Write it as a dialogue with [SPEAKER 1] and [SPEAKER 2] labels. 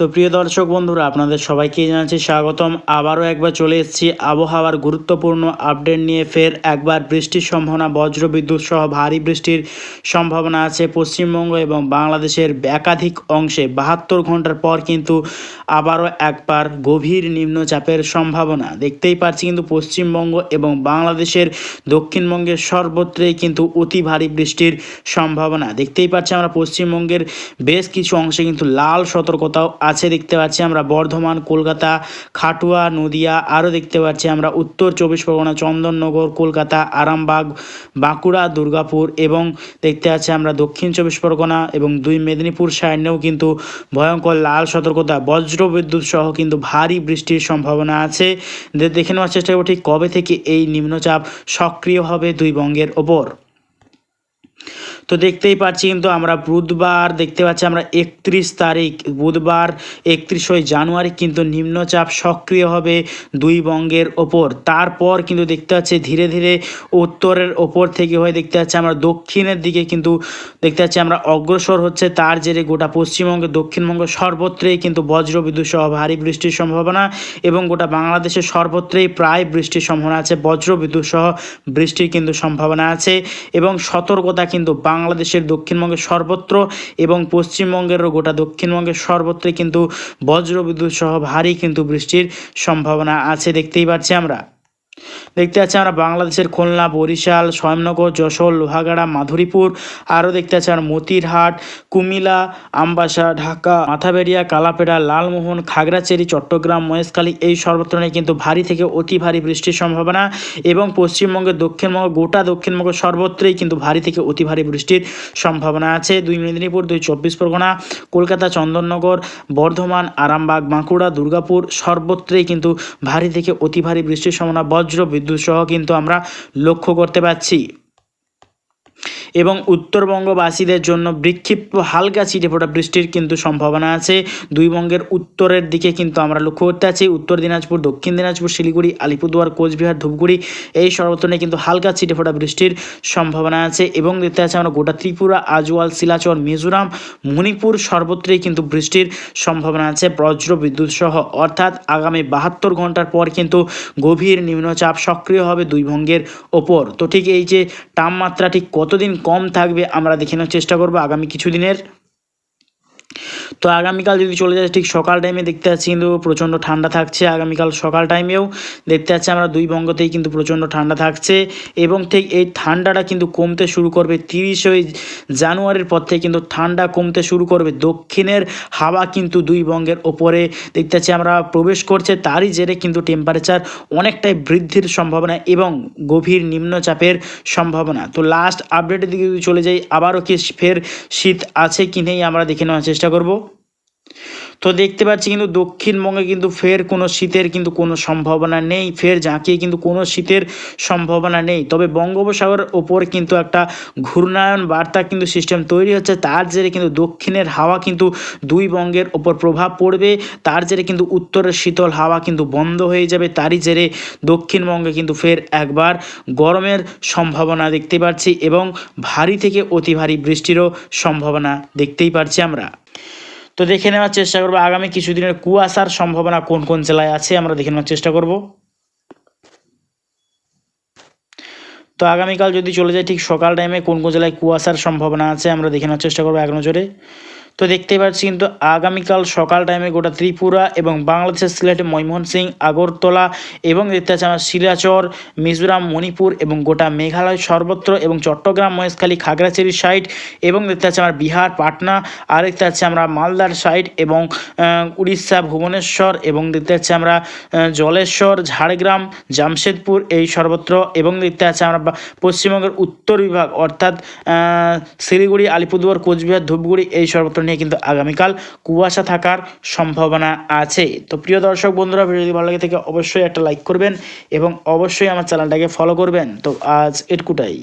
[SPEAKER 1] তো প্রিয় দর্শক বন্ধুরা, আপনাদের সবাইকে জানাচ্ছি স্বাগতম। আবারও একবার চলে এসেছি আবহাওয়ার গুরুত্বপূর্ণ আপডেট নিয়ে। ফের একবার বৃষ্টির সম্ভাবনা, বজ্রবিদ্যুৎ সহ ভারী বৃষ্টির সম্ভাবনা আছে পশ্চিমবঙ্গ এবং বাংলাদেশের একাধিক অংশে। 72 ঘন্টার পর কিন্তু আবারও একবার গভীর নিম্নচাপের সম্ভাবনা দেখতেই পাচ্ছি। কিন্তু পশ্চিমবঙ্গ এবং বাংলাদেশের দক্ষিণবঙ্গের সর্বত্রই কিন্তু অতি ভারী বৃষ্টির সম্ভাবনা দেখতেই পাচ্ছি আমরা। পশ্চিমবঙ্গের বেশ কিছু অংশে কিন্তু লাল সতর্কতাও আছে দেখতে পাচ্ছি আমরা। বর্ধমান, কলকাতা, খাটুয়া, নদিয়া, আরও দেখতে পাচ্ছি আমরা উত্তর 24 পরগনা, চন্দননগর, কলকাতা, আরামবাগ, বাঁকুড়া, দুর্গাপুর এবং দেখতে পাচ্ছি আমরা দক্ষিণ 24 পরগনা এবং 2 মেদিনীপুর সাইডেও কিন্তু ভয়ঙ্কর লাল সতর্কতা, বজ্রবিদ্যুৎ সহ কিন্তু ভারী বৃষ্টির সম্ভাবনা আছে। দেখে নেওয়ার চেষ্টা করব ঠিক কবে থেকে এই নিম্নচাপ সক্রিয় হবে দুই বঙ্গের ওপর। তো দেখতেই পাচ্ছি কিন্তু আমরা বুধবার দেখতে পাচ্ছি আমরা 31 তারিখ, বুধবার 31 জানুয়ারি কিন্তু নিম্নচাপ সক্রিয় হবে দুই বঙ্গের ওপর। তারপর কিন্তু দেখতে পাচ্ছি ধীরে ধীরে উত্তরের ওপর থেকে হয়ে দেখতে পাচ্ছি আমরা দক্ষিণের দিকে কিন্তু দেখতে পাচ্ছি আমরা অগ্রসর হচ্ছে। তার জেরে গোটা পশ্চিমবঙ্গ, দক্ষিণবঙ্গ সর্বত্রই কিন্তু বজ্রবিদ্যুৎ সহ ভারী বৃষ্টির সম্ভাবনা এবং গোটা বাংলাদেশের সর্বত্রই প্রায় বৃষ্টির সম্ভাবনা আছে। বজ্রবিদ্যুৎ সহ বৃষ্টির কিন্তু সম্ভাবনা আছে এবং সতর্কতা কিন্তু বাংলাদেশের দক্ষিণবঙ্গের সর্বত্র এবং পশ্চিমবঙ্গেরও গোটা দক্ষিণবঙ্গের সর্বত্রই কিন্তু বজ্রবিদ্যুৎ সহ ভারী কিন্তু বৃষ্টির সম্ভাবনা আছে দেখতেই পাচ্ছি আমরা। দেখতে পাচ্ছি আমরা বাংলাদেশের খুলনা, বরিশাল, শয়নগর, যশোর, লোহাগাড়া, মাধুরীপুর, আরও দেখতে পাচ্ছি আমরা মতিরহাট, কুমিল্লা, আমবাসা, ঢাকা, মাথাবেড়িয়া, কালাপেড়া, লালমোহন, খাগড়াছড়ি, চট্টগ্রাম, মহেশখালী এই সর্বত্রই কিন্তু ভারী থেকে অতি ভারী বৃষ্টির সম্ভাবনা এবং পশ্চিমবঙ্গের দক্ষিণবঙ্গ, গোটা দক্ষিণবঙ্গ সর্বত্রই কিন্তু ভারী থেকে অতি ভারী বৃষ্টির সম্ভাবনা আছে। 2 মেদিনীপুর, 2 24 পরগনা, কলকাতা, চন্দননগর, বর্ধমান, আরামবাগ, বাঁকুড়া, দুর্গাপুর সর্বত্রই কিন্তু ভারী থেকে অতি ভারী বৃষ্টির সম্ভাবনা বজ্রবিদ্যুৎ সহ কিন্তু আমরা লক্ষ্য করতে পারছি। এবং উত্তরবঙ্গবাসীদের জন্য বিক্ষিপ্ত হালকা ছিটেফোঁটা বৃষ্টির কিন্তু সম্ভাবনা আছে। দুই বঙ্গের উত্তরের দিকে কিন্তু আমরা লক্ষ্য করতে আছি। উত্তর দিনাজপুর, দক্ষিণ দিনাজপুর, শিলিগুড়ি, আলিপুরদুয়ার, কোচবিহার, ধূপগুড়ি এই সর্বত্রই কিন্তু হালকা ছিটেফোঁটা বৃষ্টির সম্ভাবনা আছে এবং দেখতে পাচ্ছি আমরা গোটা ত্রিপুরা, আজওয়াল, শিলাচর, মিজোরাম, মণিপুর সর্বত্রই কিন্তু বৃষ্টির সম্ভাবনা আছে বজ্রবিদ্যুৎ সহ। অর্থাৎ আগামী 72 ঘন্টার পর কিন্তু গভীর নিম্নচাপ সক্রিয় হবে দুই বঙ্গের ওপর। তো ঠিক এই যে তাপমাত্রা ঠিক কতদিন কম থাকবে আমরা দেখে নেওয়ার চেষ্টা করব আগামী কিছুদিনের। তো আগামীকাল যদি চলে যায় ঠিক সকাল টাইমে দেখতে পাচ্ছি কিন্তু প্রচণ্ড ঠান্ডা থাকছে। আগামীকাল সকাল টাইমেও দেখতে পাচ্ছি আমরা দুই বঙ্গতেই কিন্তু প্রচণ্ড ঠান্ডা থাকছে এবং ঠিক এই ঠান্ডাটা কিন্তু কমতে শুরু করবে 30 জানুয়ারির পর থেকে কিন্তু ঠান্ডা কমতে শুরু করবে। দক্ষিণের হাওয়া কিন্তু দুই বঙ্গের ওপরে দেখতে পাচ্ছি আমরা প্রবেশ করছে। তারই জেরে কিন্তু টেম্পারেচার অনেকটাই বৃদ্ধির সম্ভাবনা এবং গভীর নিম্নচাপের সম্ভাবনা। তো লাস্ট আপডেটের দিকে যদি চলে যাই, আবারও কি ফের শীত আছে কি নেই আমরা দেখে নেওয়ার চেষ্টা করব। তো দেখতে পাচ্ছি কিন্তু দক্ষিণবঙ্গে কিন্তু ফের কোনো শীতের কিন্তু কোনো সম্ভাবনা নেই। ফের ঝাঁকিয়ে কিন্তু কোনো শীতের সম্ভাবনা নেই। তবে বঙ্গোপসাগরের ওপর কিন্তু একটা ঘূর্ণায়ন বার্তা কিন্তু সিস্টেম তৈরি হচ্ছে। তার জেরে কিন্তু দক্ষিণের হাওয়া কিন্তু দুই বঙ্গের ওপর প্রভাব পড়বে। তার জেরে কিন্তু উত্তরের শীতল হাওয়া কিন্তু বন্ধ হয়ে যাবে। তারই জেরে দক্ষিণবঙ্গে কিন্তু ফের একবার গরমের সম্ভাবনা দেখতে পাচ্ছি এবং ভারী থেকে অতি ভারী বৃষ্টিরও সম্ভাবনা দেখতেই পাচ্ছি আমরা। তো দেখে নেওয়ার চেষ্টা করবো আগামী কিছুদিনের কুয়াশার সম্ভাবনা কোন কোন জেলায় আছে আমরা দেখে নেওয়ার চেষ্টা করব। তো আগামীকাল যদি চলে যায় ঠিক সকাল টাইমে কোন কোন জেলায় কুয়াশার সম্ভাবনা আছে আমরা দেখে নেওয়ার চেষ্টা করবো এক নজরে। তো দেখতেই পাচ্ছি কিন্তু আগামীকাল সকাল টাইমে গোটা ত্রিপুরা এবং বাংলাদেশের সিলেটে ময়মনসিংহ, আগরতলা এবং দেখতে পাচ্ছি আমরা শিলাচর, মিজোরাম, মণিপুর এবং গোটা মেঘালয় সর্বত্র এবং চট্টগ্রাম, মহেশখালী, খাগড়াছড়ি সাইড এবং দেখতে পাচ্ছি আমরা বিহার, পাটনা, আর দেখতে পাচ্ছি আমরা মালদার সাইড এবং উড়িষ্যা, ভুবনেশ্বর এবং দেখতে পাচ্ছি আমরা জলেশ্বর, ঝাড়গ্রাম, জামশেদপুর এই সর্বত্র এবং দেখতে পাচ্ছি আমরা পশ্চিমবঙ্গের উত্তর বিভাগ অর্থাৎ শিলিগুড়ি, আলিপুরদুয়ার, কোচবিহার, ধূপগুড়ি এই সর্বত্র নিয়ে কিন্তু আগামীকাল কুয়াশা থাকার সম্ভাবনা আছে। তো প্রিয় দর্শক বন্ধুরা, ভিডিও যদি ভালো লাগে থাকে অবশ্যই একটা লাইক করবেন এবং অবশ্যই আমার চ্যানেলটাকে ফলো করবেন। তো আজ এটুকুটাই।